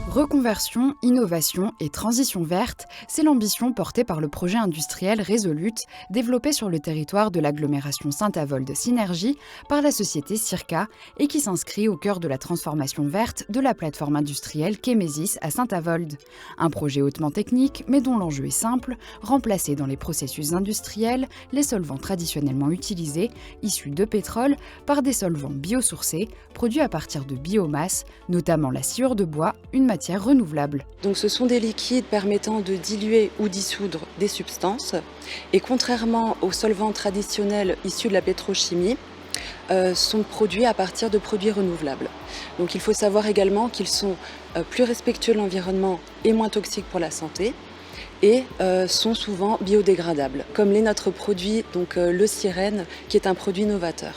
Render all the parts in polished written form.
Reconversion, innovation et transition verte, c'est l'ambition portée par le projet industriel Resolute, développé sur le territoire de l'agglomération Saint-Avold-Synergie par la société Circa et qui s'inscrit au cœur de la transformation verte de la plateforme industrielle Kemesis à Saint-Avold. Un projet hautement technique, mais dont l'enjeu est simple, remplacer dans les processus industriels les solvants traditionnellement utilisés, issus de pétrole, par des solvants biosourcés, produits à partir de biomasse, notamment la sciure de bois, une matière renouvelable. Donc ce sont des liquides permettant de diluer ou dissoudre des substances et contrairement aux solvants traditionnels issus de la pétrochimie, sont produits à partir de produits renouvelables. Donc il faut savoir également qu'ils sont plus respectueux de l'environnement et moins toxiques pour la santé et sont souvent biodégradables, comme l'est notre produit, donc le Sirène, qui est un produit novateur.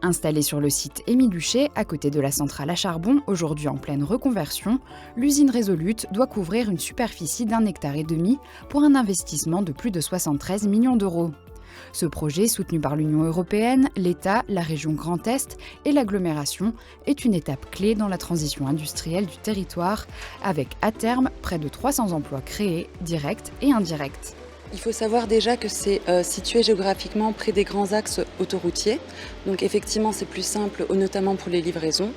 Installée sur le site Émile-Huchet, à côté de la centrale à charbon, aujourd'hui en pleine reconversion, l'usine Resolute doit couvrir une superficie d'1,5 hectare pour un investissement de plus de 73 millions d'euros. Ce projet, soutenu par l'Union européenne, l'État, la région Grand Est et l'agglomération, est une étape clé dans la transition industrielle du territoire, avec à terme près de 300 emplois créés, directs et indirects. Il faut savoir déjà que c'est situé géographiquement près des grands axes autoroutiers. Donc effectivement, c'est plus simple, notamment pour les livraisons.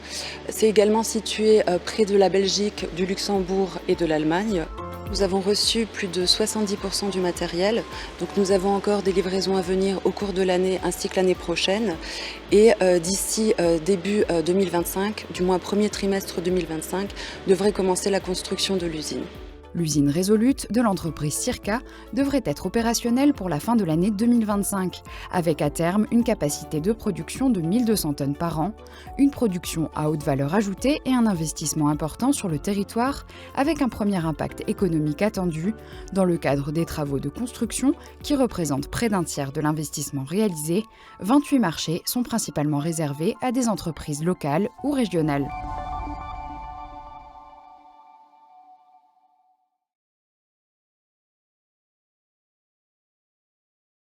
C'est également situé près de la Belgique, du Luxembourg et de l'Allemagne. Nous avons reçu plus de 70% du matériel. Donc nous avons encore des livraisons à venir au cours de l'année ainsi que l'année prochaine. Et d'ici début 2025, du moins premier trimestre 2025, devrait commencer la construction de l'usine. L'usine Resolute de l'entreprise Circa devrait être opérationnelle pour la fin de l'année 2025, avec à terme une capacité de production de 1200 tonnes par an, une production à haute valeur ajoutée et un investissement important sur le territoire, avec un premier impact économique attendu dans le cadre des travaux de construction qui représentent près d'un tiers de l'investissement réalisé. 28 marchés sont principalement réservés à des entreprises locales ou régionales.